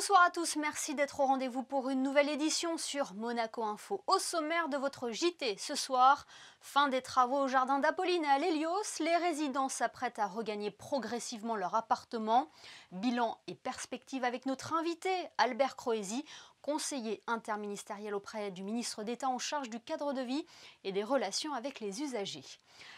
Bonsoir à tous, merci d'être au rendez-vous pour une nouvelle édition sur Monaco Info. Au sommaire de votre JT ce soir, fin des travaux au jardin d'Apolline et à l'Hélios, les résidents s'apprêtent à regagner progressivement leur appartement. Bilan et perspective avec notre invité Albert Croesi, conseiller interministériel auprès du ministre d'État en charge du cadre de vie et des relations avec les usagers.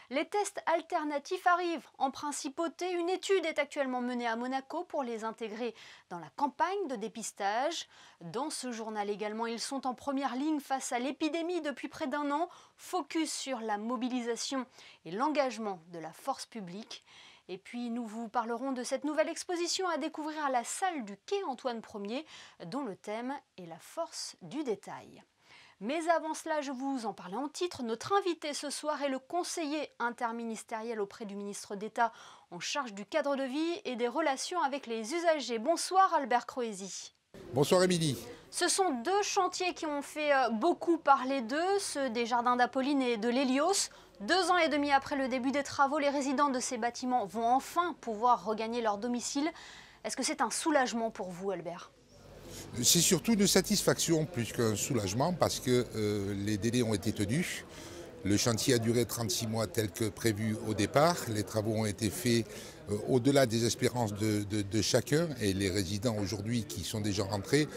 Les tests alternatifs arrivent en principauté. Une étude est actuellement menée à Monaco pour les intégrer dans la campagne de dépistage. Dans ce journal également, ils sont en première ligne face à l'épidémie depuis près d'un an. Focus sur la mobilisation et l'engagement de la force publique. Et puis nous vous parlerons de cette nouvelle exposition à découvrir à la salle du quai Antoine Ier, dont le thème est la force du détail. Mais avant cela, je vous en parlais en titre, notre invité ce soir est le conseiller interministériel auprès du ministre d'État en charge du cadre de vie et des relations avec les usagers. Bonsoir Albert Croesi. Bonsoir Émilie. Ce sont deux chantiers qui ont fait beaucoup parler d'eux, ceux des jardins d'Apolline et de l'Hélios. 2 ans et demi après le début des travaux, les résidents de ces bâtiments vont enfin pouvoir regagner leur domicile. Est-ce que c'est un soulagement pour vous, Albert ? C'est surtout une satisfaction plus qu'un soulagement parce que les délais ont été tenus. Le chantier a duré 36 mois tel que prévu au départ. Les travaux ont été faits au-delà des espérances de chacun et les résidents aujourd'hui qui sont déjà rentrés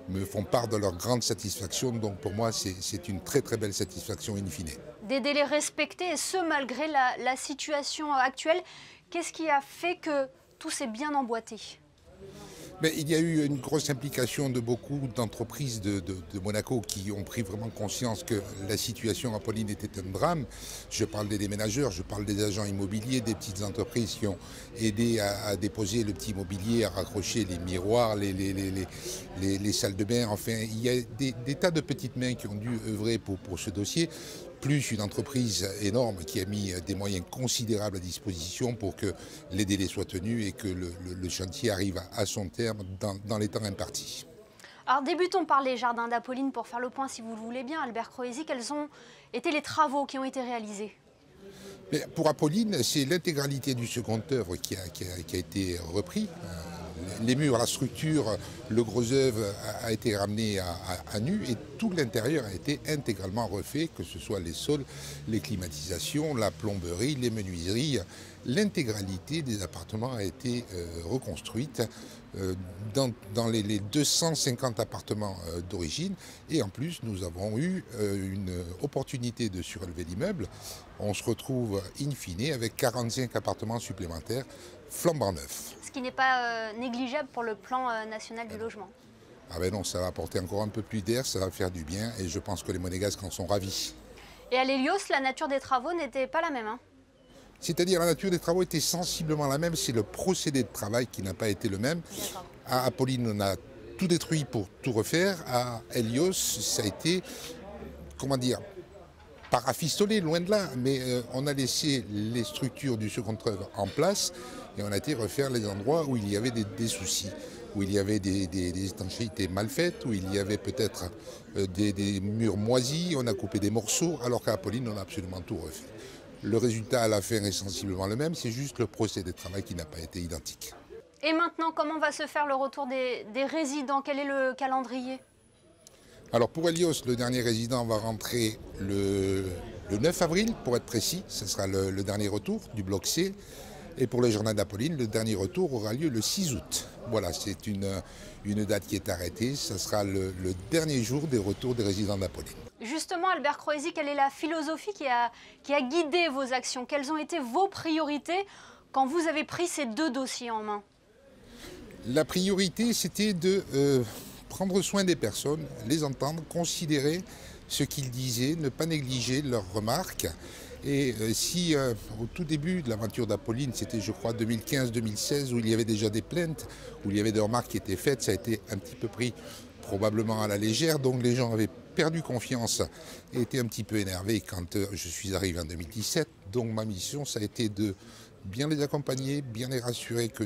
me font part de leur grande satisfaction. Donc pour moi, c'est une très très belle satisfaction in fine. Des délais respectés et ce malgré la situation actuelle. Qu'est-ce qui a fait que tout s'est bien emboîté ? Mais il y a eu une grosse implication de beaucoup d'entreprises de Monaco qui ont pris vraiment conscience que la situation à Apolline était un drame. Je parle des déménageurs, je parle des agents immobiliers, des petites entreprises qui ont aidé à déposer le petit mobilier, à raccrocher les miroirs, les salles de bain. Enfin, il y a des tas de petites mains qui ont dû œuvrer pour ce dossier, plus une entreprise énorme qui a mis des moyens considérables à disposition pour que les délais soient tenus et que le chantier arrive à son terme dans les temps impartis. Alors débutons par les jardins d'Apolline pour faire le point si vous le voulez bien. Albert Croesi, quels ont été les travaux qui ont été réalisés ? Mais pour Apolline, c'est l'intégralité du second œuvre qui a été repris. Les murs, la structure, le gros œuvre a été ramené à nu et tout l'intérieur a été intégralement refait, que ce soit les sols, les climatisations, la plomberie, les menuiseries. L'intégralité des appartements a été reconstruite dans les 250 appartements d'origine. Et en plus, nous avons eu une opportunité de surélever l'immeuble. On se retrouve in fine avec 45 appartements supplémentaires flambant neufs. Ce qui n'est pas négligeable pour le plan national du logement. Ah ben non, ça va apporter encore un peu plus d'air, ça va faire du bien et je pense que les Monégasques en sont ravis. Et à l'Hélios, la nature des travaux n'était pas la même, hein ? C'est-à-dire la nature des travaux était sensiblement la même, c'est le procédé de travail qui n'a pas été le même. À Apolline, on a tout détruit pour tout refaire. À Hélios, ça a été, comment dire, pas rafistolé, loin de là, mais on a laissé les structures du second œuvre en place et on a été refaire les endroits où il y avait des soucis, où il y avait des étanchéités mal faites, où il y avait peut-être des murs moisis, on a coupé des morceaux, alors qu'à Apolline, on a absolument tout refait. Le résultat à la fin est sensiblement le même, c'est juste le procédé de travail qui n'a pas été identique. Et maintenant, comment va se faire le retour des résidents ? Quel est le calendrier ? Alors pour Hélios, le dernier résident va rentrer le 9 avril, pour être précis, ce sera le dernier retour du bloc C. Et pour le jardin d'Apolline, le dernier retour aura lieu le 6 août. Voilà, c'est une date qui est arrêtée, ce sera le dernier jour des retours des résidents d'Apolline. Justement, Albert Croesi, quelle est la philosophie qui a guidé vos actions ? Quelles ont été vos priorités quand vous avez pris ces deux dossiers en main ? La priorité, c'était de prendre soin des personnes, les entendre, considérer ce qu'ils disaient, ne pas négliger leurs remarques. Et si au tout début de l'aventure d'Apolline, c'était je crois 2015-2016, où il y avait déjà des plaintes, où il y avait des remarques qui étaient faites, ça a été un petit peu pris probablement à la légère, donc les gens avaient perdu confiance et étaient un petit peu énervés quand je suis arrivé en 2017. Donc ma mission, ça a été de bien les accompagner, bien les rassurer que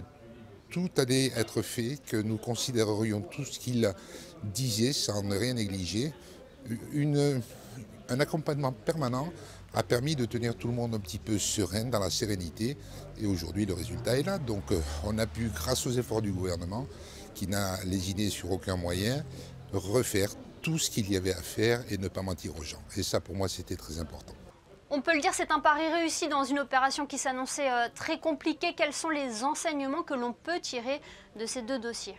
tout allait être fait, que nous considérerions tout ce qu'ils disaient sans ne rien négliger. Un accompagnement permanent a permis de tenir tout le monde un petit peu serein, dans la sérénité. Et aujourd'hui, le résultat est là. Donc on a pu, grâce aux efforts du gouvernement, qui n'a lésiné sur aucun moyen, refaire tout ce qu'il y avait à faire et ne pas mentir aux gens. Et ça, pour moi, c'était très important. On peut le dire, c'est un pari réussi dans une opération qui s'annonçait très compliquée. Quels sont les enseignements que l'on peut tirer de ces deux dossiers?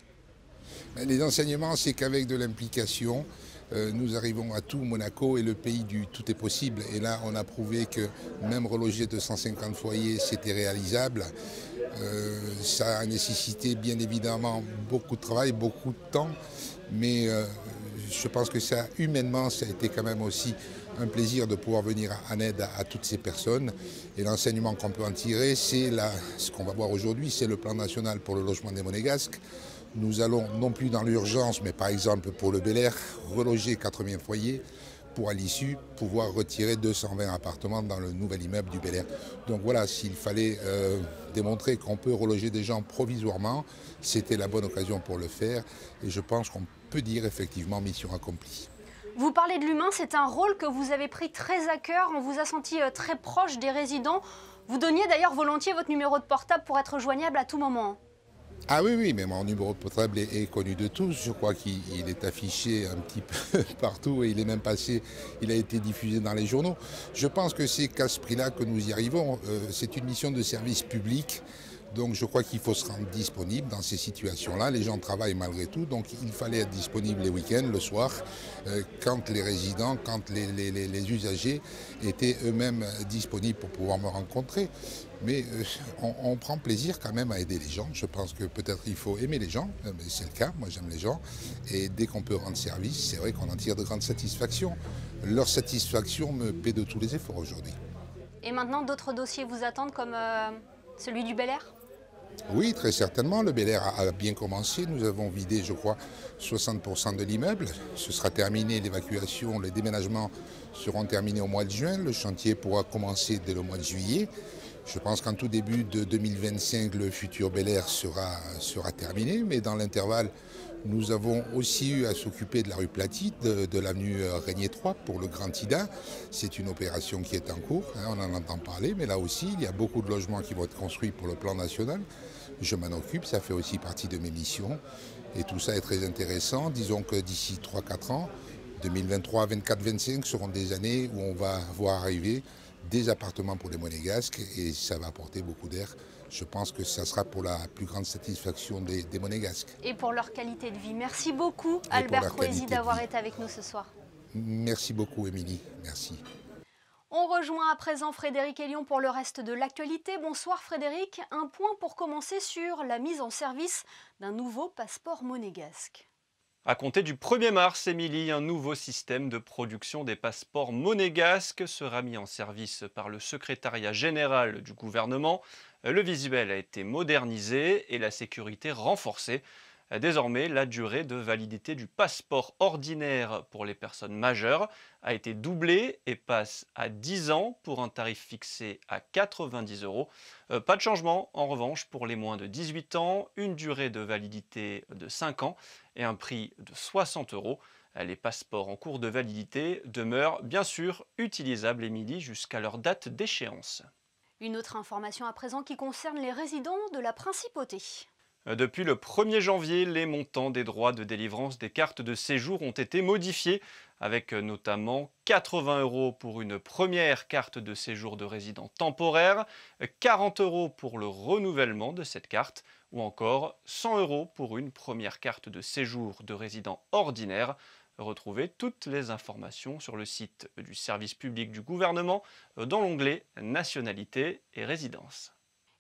Les enseignements, c'est qu'avec de l'implication, nous arrivons à tout. Monaco est le pays du tout est possible. Et là, on a prouvé que même reloger 250 foyers, c'était réalisable. Ça a nécessité bien évidemment beaucoup de travail, beaucoup de temps. Mais je pense que ça, humainement, ça a été quand même aussi un plaisir de pouvoir venir en aide à toutes ces personnes. Et l'enseignement qu'on peut en tirer, c'est ce qu'on va voir aujourd'hui, c'est le plan national pour le logement des Monégasques. Nous allons, non plus dans l'urgence, mais par exemple pour le Bel Air, reloger 80 foyers pour à l'issue pouvoir retirer 220 appartements dans le nouvel immeuble du Bel Air. Donc voilà, s'il fallait démontrer qu'on peut reloger des gens provisoirement, c'était la bonne occasion pour le faire. Et je pense qu'on peut dire effectivement mission accomplie. Vous parlez de l'humain, c'est un rôle que vous avez pris très à cœur. On vous a senti très proche des résidents. Vous donniez d'ailleurs volontiers votre numéro de portable pour être joignable à tout moment. Ah oui, oui, mais mon numéro de portable est connu de tous. Je crois qu'il est affiché un petit peu partout et il est même passé, il a été diffusé dans les journaux. Je pense que c'est qu'à ce prix-là que nous y arrivons. C'est une mission de service public. Donc je crois qu'il faut se rendre disponible dans ces situations-là. Les gens travaillent malgré tout, donc il fallait être disponible les week-ends, le soir, quand les résidents, quand les usagers étaient eux-mêmes disponibles pour pouvoir me rencontrer. Mais on prend plaisir quand même à aider les gens. Je pense que peut-être il faut aimer les gens, c'est le cas, moi j'aime les gens. Et dès qu'on peut rendre service, c'est vrai qu'on en tire de grandes satisfactions. Leur satisfaction me paie de tous les efforts aujourd'hui. Et maintenant, d'autres dossiers vous attendent comme celui du Bel Air? Oui, très certainement. Le Bel Air a bien commencé. Nous avons vidé, je crois, 60% de l'immeuble. Ce sera terminé, l'évacuation, les déménagements seront terminés au mois de juin. Le chantier pourra commencer dès le mois de juillet. Je pense qu'en tout début de 2025, le futur Bel Air sera terminé. Mais dans l'intervalle, nous avons aussi eu à s'occuper de la rue Platite, de l'avenue Régnier 3 pour le Grand Ida. C'est une opération qui est en cours, on en entend parler, mais là aussi, il y a beaucoup de logements qui vont être construits pour le plan national. Je m'en occupe, ça fait aussi partie de mes missions. Et tout ça est très intéressant. Disons que d'ici 3-4 ans, 2023, 24, 25 seront des années où on va voir arriver des appartements pour les Monégasques et ça va apporter beaucoup d'air. Je pense que ça sera pour la plus grande satisfaction des Monégasques. Et pour leur qualité de vie. Merci beaucoup, Albert Croesi, d'avoir été avec nous ce soir. Merci beaucoup, Émilie. Merci. On rejoint à présent Frédéric Elion pour le reste de l'actualité. Bonsoir Frédéric. Un point pour commencer sur la mise en service d'un nouveau passeport monégasque. À compter du 1er mars, Émilie, un nouveau système de production des passeports monégasques sera mis en service par le secrétariat général du gouvernement. Le visuel a été modernisé et la sécurité renforcée. Désormais, la durée de validité du passeport ordinaire pour les personnes majeures a été doublée et passe à 10 ans pour un tarif fixé à 90 €. Pas de changement en revanche pour les moins de 18 ans, une durée de validité de 5 ans et un prix de 60 €. Les passeports en cours de validité demeurent bien sûr utilisables, Émilie, jusqu'à leur date d'échéance. Une autre information à présent qui concerne les résidents de la Principauté. Depuis le 1er janvier, les montants des droits de délivrance des cartes de séjour ont été modifiés, avec notamment 80 € pour une première carte de séjour de résident temporaire, 40 € pour le renouvellement de cette carte, ou encore 100 € pour une première carte de séjour de résident ordinaire. Retrouvez toutes les informations sur le site du service public du gouvernement dans l'onglet Nationalité et résidence.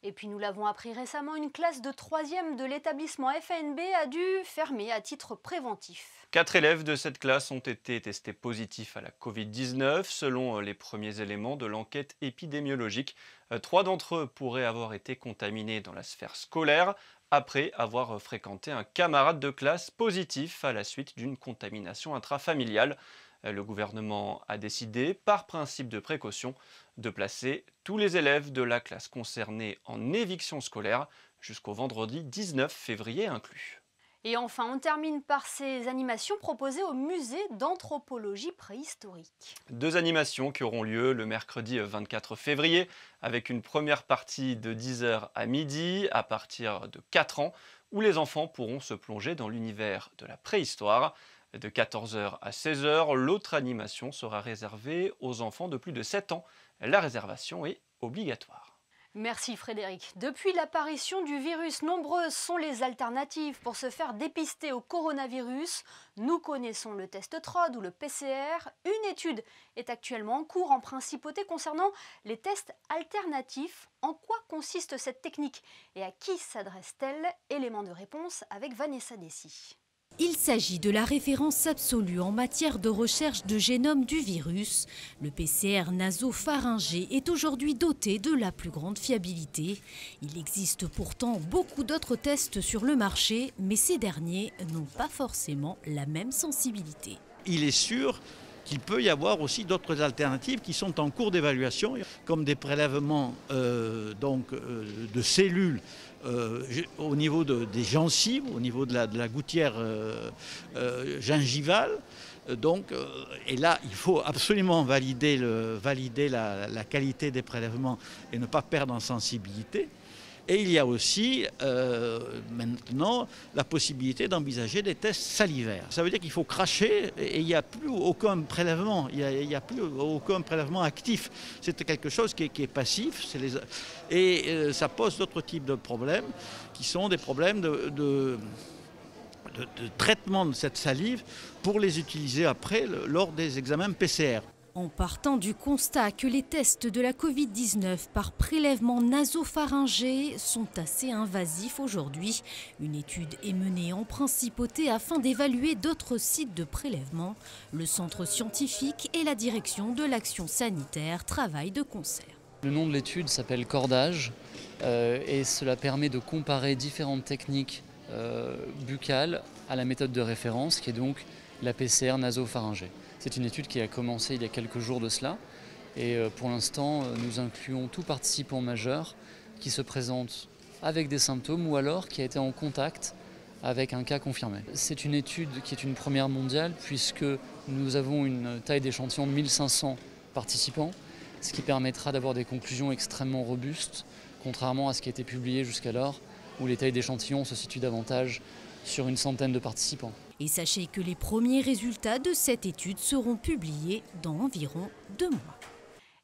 Et puis nous l'avons appris récemment, une classe de 3e de l'établissement FNB a dû fermer à titre préventif. 4 élèves de cette classe ont été testés positifs à la Covid-19 selon les premiers éléments de l'enquête épidémiologique. 3 d'entre eux pourraient avoir été contaminés dans la sphère scolaire après avoir fréquenté un camarade de classe positif à la suite d'une contamination intrafamiliale. Le gouvernement a décidé, par principe de précaution, de placer tous les élèves de la classe concernée en éviction scolaire jusqu'au vendredi 19 février inclus. Et enfin, on termine par ces animations proposées au musée d'anthropologie préhistorique. 2 animations qui auront lieu le mercredi 24 février avec une première partie de 10h à midi à partir de 4 ans où les enfants pourront se plonger dans l'univers de la préhistoire. De 14h à 16h, l'autre animation sera réservée aux enfants de plus de 7 ans. La réservation est obligatoire. Merci Frédéric. Depuis l'apparition du virus, nombreuses sont les alternatives pour se faire dépister au coronavirus. Nous connaissons le test TROD ou le PCR. Une étude est actuellement en cours en principauté concernant les tests alternatifs. En quoi consiste cette technique et à qui s'adresse-t-elle? Élément de réponse avec Vanessa Dessy. Il s'agit de la référence absolue en matière de recherche de génome du virus. Le PCR nasopharyngé est aujourd'hui doté de la plus grande fiabilité. Il existe pourtant beaucoup d'autres tests sur le marché, mais ces derniers n'ont pas forcément la même sensibilité. Il est sûr qu'il peut y avoir aussi d'autres alternatives qui sont en cours d'évaluation, comme des prélèvements de cellules au niveau des gencives, au niveau de la gouttière gingivale. Et là, il faut absolument valider la qualité des prélèvements et ne pas perdre en sensibilité. Et il y a aussi maintenant la possibilité d'envisager des tests salivaires. Ça veut dire qu'il faut cracher et il n'y a plus aucun prélèvement, il n'y a plus aucun prélèvement actif. C'est quelque chose qui est passif. Ça pose d'autres types de problèmes qui sont des problèmes de traitement de cette salive pour les utiliser après lors des examens PCR. En partant du constat que les tests de la Covid-19 par prélèvement nasopharyngé sont assez invasifs aujourd'hui, une étude est menée en principauté afin d'évaluer d'autres sites de prélèvement. Le centre scientifique et la direction de l'action sanitaire travaillent de concert. Le nom de l'étude s'appelle Cordage et cela permet de comparer différentes techniques buccales à la méthode de référence qui est donc la PCR nasopharyngée. C'est une étude qui a commencé il y a quelques jours de cela et pour l'instant nous incluons tout participant majeur qui se présente avec des symptômes ou alors qui a été en contact avec un cas confirmé. C'est une étude qui est une première mondiale puisque nous avons une taille d'échantillon de 1500 participants, ce qui permettra d'avoir des conclusions extrêmement robustes, contrairement à ce qui a été publié jusqu'alors où les tailles d'échantillons se situent davantage sur une centaine de participants. Et sachez que les premiers résultats de cette étude seront publiés dans environ 2 mois.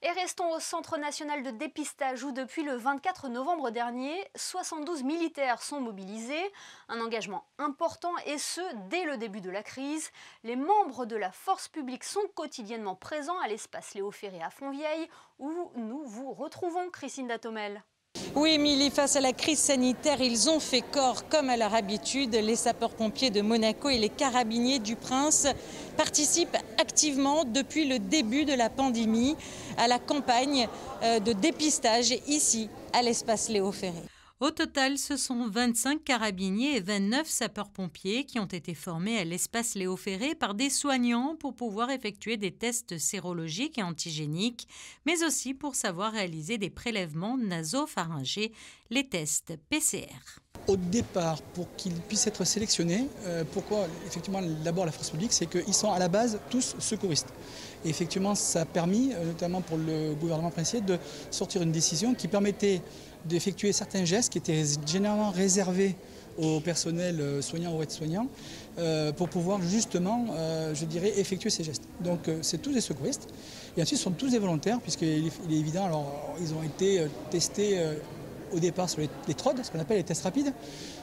Et restons au Centre national de dépistage où depuis le 24 novembre dernier, 72 militaires sont mobilisés. Un engagement important et ce, dès le début de la crise. Les membres de la force publique sont quotidiennement présents à l'espace Léo Ferré à Fontvieille où nous vous retrouvons, Christine Datomel. Oui, Émilie, face à la crise sanitaire, ils ont fait corps comme à leur habitude. Les sapeurs-pompiers de Monaco et les carabiniers du Prince participent activement depuis le début de la pandémie à la campagne de dépistage ici à l'espace Léo Ferré. Au total, ce sont 25 carabiniers et 29 sapeurs-pompiers qui ont été formés à l'espace Léo Ferré par des soignants pour pouvoir effectuer des tests sérologiques et antigéniques, mais aussi pour savoir réaliser des prélèvements nasopharyngés, les tests PCR. Au départ, pour qu'ils puissent être sélectionnés, pourquoi effectivement d'abord la force publique, c'est qu'ils sont à la base tous secouristes. Et effectivement, ça a permis, notamment pour le gouvernement princier, de sortir une décision qui permettait d'effectuer certains gestes qui étaient généralement réservés au personnel soignant ou aide-soignant pour pouvoir justement, je dirais, effectuer ces gestes. Donc c'est tous des secouristes et ensuite ce sont tous des volontaires puisqu'il est évident, alors ils ont été testés au départ sur les TROD, ce qu'on appelle les tests rapides.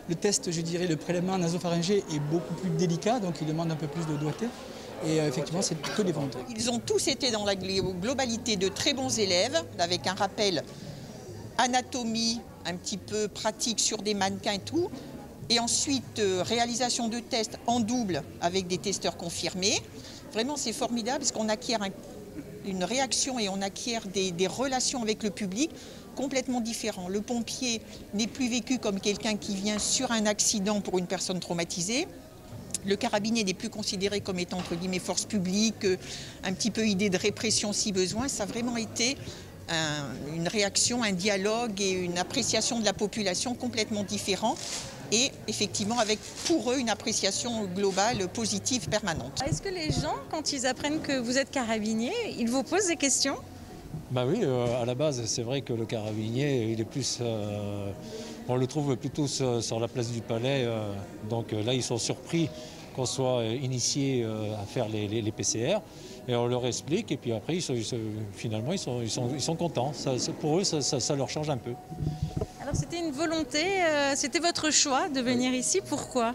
Le test, je dirais, le prélèvement nasopharyngé est beaucoup plus délicat, donc il demande un peu plus de doigté. Et effectivement, c'est que des volontaires. Ils ont tous été dans la globalité de très bons élèves, avec un rappel anatomie, un petit peu pratique sur des mannequins et tout. Et ensuite, réalisation de tests en double avec des testeurs confirmés. Vraiment, c'est formidable parce qu'on acquiert une réaction et on acquiert des relations avec le public complètement différentes. Le pompier n'est plus vécu comme quelqu'un qui vient sur un accident pour une personne traumatisée. Le carabinier n'est plus considéré comme étant, entre guillemets, force publique, un petit peu idée de répression si besoin. Ça a vraiment été une réaction, un dialogue et une appréciation de la population complètement différent. et effectivement avec pour eux une appréciation globale positive permanente. Est-ce que les gens, quand ils apprennent que vous êtes carabinier, ils vous posent des questions ? Bah oui, à la base, c'est vrai que le carabinier, il est plus, on le trouve plutôt sur la place du Palais. Donc là, ils sont surpris qu'on soit initié à faire les PCR. Et on leur explique, et puis après, finalement, ils sont contents. Pour eux, ça leur change un peu. Alors c'était une volonté, c'était votre choix de venir ici, pourquoi ?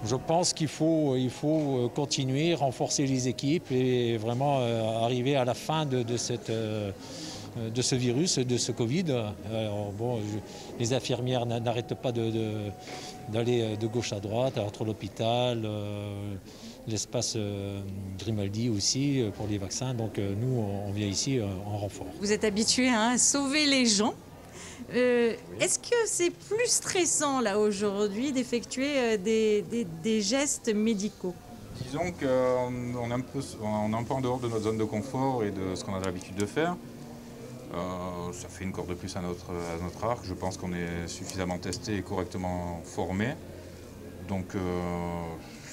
Je pense qu'il faut continuer, renforcer les équipes et vraiment arriver à la fin de ce virus, de ce Covid. Alors, bon, les infirmières n'arrêtent pas d'aller de gauche à droite, entre l'hôpital, l'espace Grimaldi aussi pour les vaccins. Donc nous, on vient ici en renfort. Vous êtes habitué à sauver les gens. Est-ce que c'est plus stressant là aujourd'hui d'effectuer des gestes médicaux ? Disons qu'on est un peu en dehors de notre zone de confort et de ce qu'on a l'habitude de faire. Ça fait une corde de plus à notre arc. Je pense qu'on est suffisamment testé et correctement formé. Donc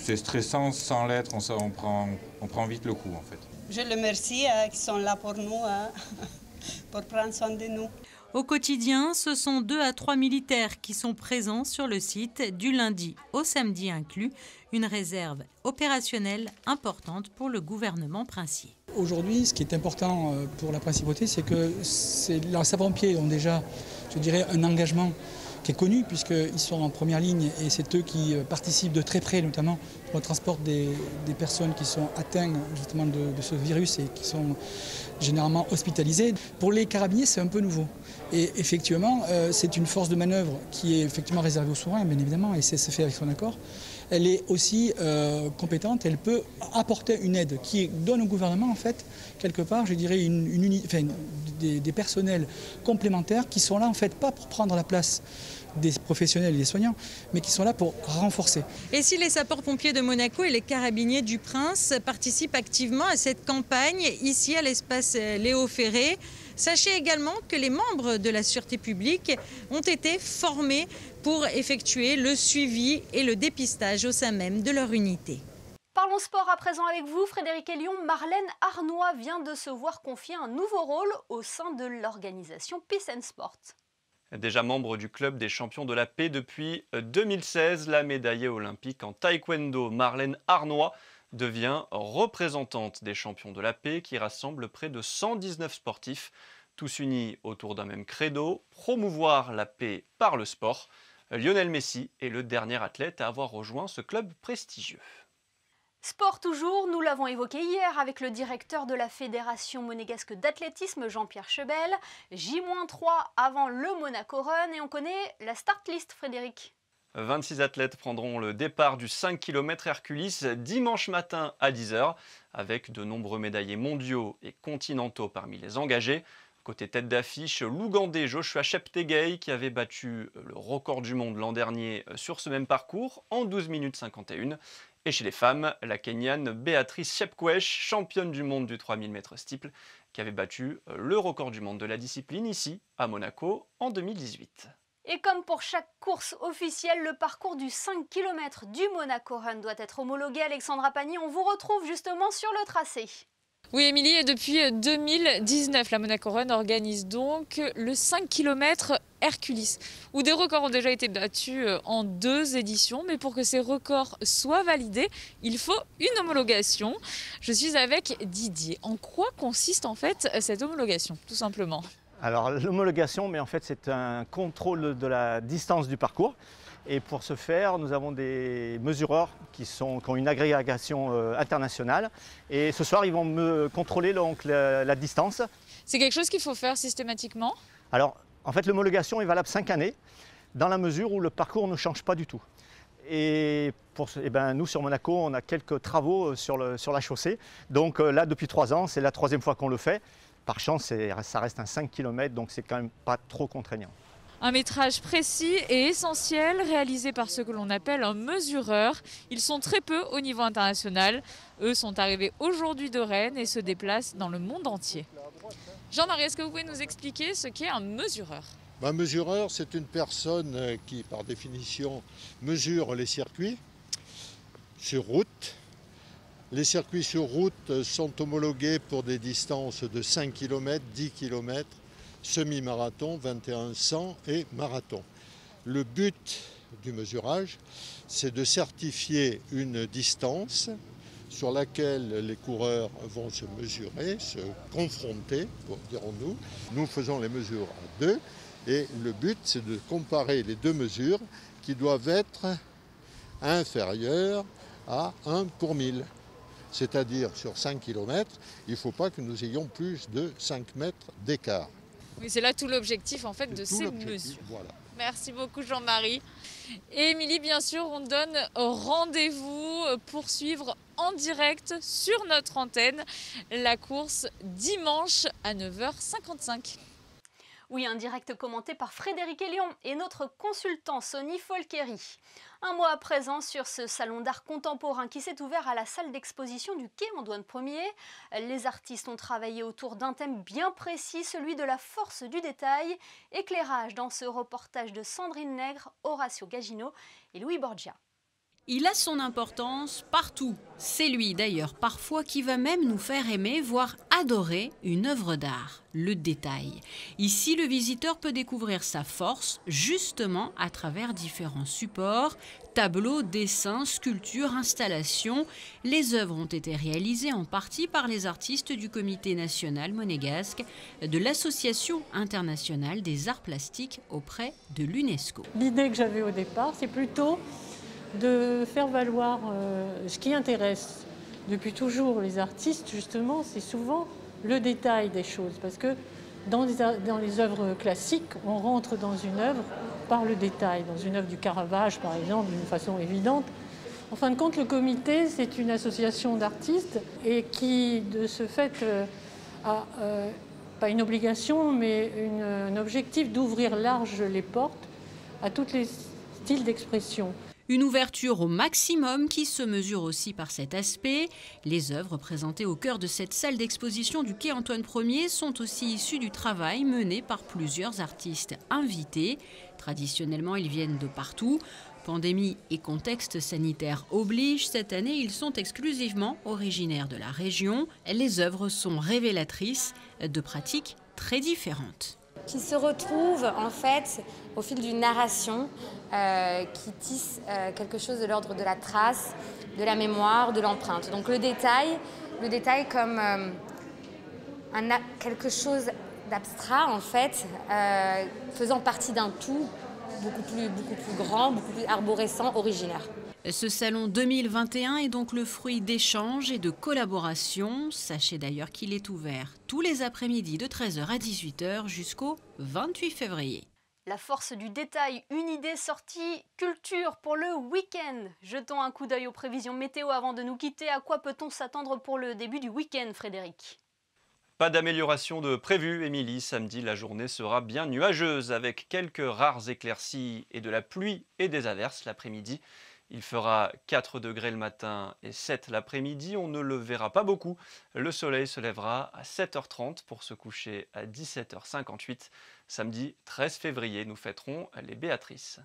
c'est stressant sans l'être, on prend vite le coup en fait. Je les remercie qui sont là pour nous, pour prendre soin de nous. Au quotidien, ce sont 2 à 3 militaires qui sont présents sur le site du lundi au samedi inclus, une réserve opérationnelle importante pour le gouvernement princier. Aujourd'hui, ce qui est important pour la principauté, c'est que les sapeurs-pompiers ont déjà, je dirais, un engagement qui est connu puisqu'ils sont en première ligne et c'est eux qui participent de très près, notamment pour le transport des personnes qui sont atteintes justement de ce virus et qui sont généralement hospitalisées. Pour les carabiniers, c'est un peu nouveau. Et effectivement, c'est une force de manœuvre qui est effectivement réservée aux souverains, bien évidemment, et c'est fait avec son accord. Elle est aussi compétente, elle peut apporter une aide qui donne au gouvernement, en fait, quelque part, je dirais, des personnels complémentaires qui sont là, en fait, pas pour prendre la place des professionnels et des soignants, mais qui sont là pour renforcer. Et si les sapeurs-pompiers de Monaco et les carabiniers du Prince participent activement à cette campagne ici à l'espace Léo Ferré, sachez également que les membres de la sûreté publique ont été formés pour effectuer le suivi et le dépistage au sein même de leur unité. Parlons sport à présent avec vous, Frédéric Elion. Marlène Arnois vient de se voir confier un nouveau rôle au sein de l'organisation Peace and Sport. Déjà membre du club des champions de la paix depuis 2016, la médaillée olympique en taekwondo Marlène Arnois devient représentante des champions de la paix qui rassemble près de 119 sportifs, tous unis autour d'un même credo, promouvoir la paix par le sport. Lionel Messi est le dernier athlète à avoir rejoint ce club prestigieux. Sport toujours, nous l'avons évoqué hier avec le directeur de la Fédération monégasque d'athlétisme, Jean-Pierre Chebel. J-3 avant le Monaco Run et on connaît la start list, Frédéric. 26 athlètes prendront le départ du 5 km Hercules dimanche matin à 10h, avec de nombreux médaillés mondiaux et continentaux parmi les engagés. Côté tête d'affiche, l'Ougandais Joshua Cheptegei qui avait battu le record du monde l'an dernier sur ce même parcours en 12 minutes 51. Et chez les femmes, la Kenyane Béatrice Chepkwesh, championne du monde du 3000 mètres steeple, qui avait battu le record du monde de la discipline ici, à Monaco, en 2018. Et comme pour chaque course officielle, le parcours du 5 km du Monaco Run doit être homologué. Alexandra Pagny, on vous retrouve justement sur le tracé. Oui Émilie, et depuis 2019, la Monaco Run organise donc le 5 km Hercules, où des records ont déjà été battus en 2 éditions, mais pour que ces records soient validés, il faut une homologation. Je suis avec Didier. En quoi consiste en fait cette homologation, tout simplement ? Alors l'homologation, mais en fait c'est un contrôle de la distance du parcours. Et pour ce faire, nous avons des mesureurs qui ont une agrégation internationale. Et ce soir, ils vont me contrôler donc, la distance. C'est quelque chose qu'il faut faire systématiquement ? Alors, en fait, l'homologation est valable 5 années, dans la mesure où le parcours ne change pas du tout. Et nous, sur Monaco, on a quelques travaux sur la chaussée. Donc là, depuis 3 ans, c'est la 3e fois qu'on le fait. Par chance, ça reste un 5 km, donc c'est quand même pas trop contraignant. Un métrage précis et essentiel réalisé par ce que l'on appelle un mesureur. Ils sont très peu au niveau international. Eux sont arrivés aujourd'hui de Rennes et se déplacent dans le monde entier. Jean-Marie, est-ce que vous pouvez nous expliquer ce qu'est un mesureur ? Un mesureur, c'est une personne qui, par définition, mesure les circuits sur route. Les circuits sur route sont homologués pour des distances de 5 km, 10 km, semi-marathon, 21, 100 et marathon. Le but du mesurage, c'est de certifier une distance sur laquelle les coureurs vont se mesurer, se confronter, dirons-nous. Nous faisons les mesures à deux et le but, c'est de comparer les deux mesures qui doivent être inférieures à 1 pour 1000. C'est-à-dire sur 5 km, il ne faut pas que nous ayons plus de 5 mètres d'écart. Oui, c'est là tout l'objectif en fait de ces mesures. Voilà. Merci beaucoup Jean-Marie. Et Émilie, bien sûr, on donne rendez-vous pour suivre en direct sur notre antenne la course dimanche à 9h55. Oui, un direct commenté par Frédéric Elion et notre consultant Sonny Folkeri. Un mot à présent sur ce salon d'art contemporain qui s'est ouvert à la salle d'exposition du quai Antoine Ier. Les artistes ont travaillé autour d'un thème bien précis, celui de la force du détail. Éclairage dans ce reportage de Sandrine Nègre, Horacio Gagino et Louis Borgia. Il a son importance partout. C'est lui d'ailleurs parfois qui va même nous faire aimer, voire adorer une œuvre d'art, le détail. Ici, le visiteur peut découvrir sa force justement à travers différents supports, tableaux, dessins, sculptures, installations. Les œuvres ont été réalisées en partie par les artistes du Comité national monégasque de l'Association internationale des arts plastiques auprès de l'UNESCO. L'idée que j'avais au départ, c'est plutôt de faire valoir ce qui intéresse depuis toujours les artistes, justement, c'est souvent le détail des choses. Parce que dans les œuvres classiques, on rentre dans une œuvre par le détail. Dans une œuvre du Caravage, par exemple, d'une façon évidente. En fin de compte, le comité, c'est une association d'artistes et qui, de ce fait, a pas une obligation, mais un objectif d'ouvrir large les portes à tous les styles d'expression. Une ouverture au maximum qui se mesure aussi par cet aspect. Les œuvres présentées au cœur de cette salle d'exposition du quai Antoine Ier sont aussi issues du travail mené par plusieurs artistes invités. Traditionnellement, ils viennent de partout. Pandémie et contexte sanitaire obligent, cette année, ils sont exclusivement originaires de la région. Les œuvres sont révélatrices de pratiques très différentes. Qui se retrouvent en fait au fil d'une narration qui tisse quelque chose de l'ordre de la trace, de la mémoire, de l'empreinte. Donc le détail comme quelque chose d'abstrait en fait, faisant partie d'un tout beaucoup plus grand, beaucoup plus arborescent, originaire. Ce salon 2021 est donc le fruit d'échanges et de collaborations. Sachez d'ailleurs qu'il est ouvert tous les après-midi de 13h à 18h jusqu'au 28 février. La force du détail, une idée sortie culture pour le week-end. Jetons un coup d'œil aux prévisions météo avant de nous quitter. À quoi peut-on s'attendre pour le début du week-end, Frédéric ? Pas d'amélioration de prévu, Émilie. Samedi, la journée sera bien nuageuse avec quelques rares éclaircies et de la pluie et des averses l'après-midi. Il fera 4 degrés le matin et 7 l'après-midi. On ne le verra pas beaucoup. Le soleil se lèvera à 7h30 pour se coucher à 17h58. Samedi 13 février, nous fêterons les Béatrices.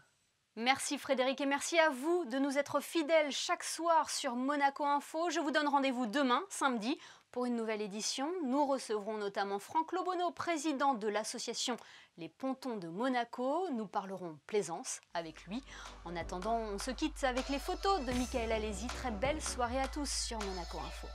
Merci Frédéric et merci à vous de nous être fidèles chaque soir sur Monaco Info. Je vous donne rendez-vous demain, samedi, pour une nouvelle édition. Nous recevrons notamment Franck Lobonneau, président de l'association Les Pontons de Monaco. Nous parlerons plaisance avec lui. En attendant, on se quitte avec les photos de Michael Alési. Très belle soirée à tous sur Monaco Info.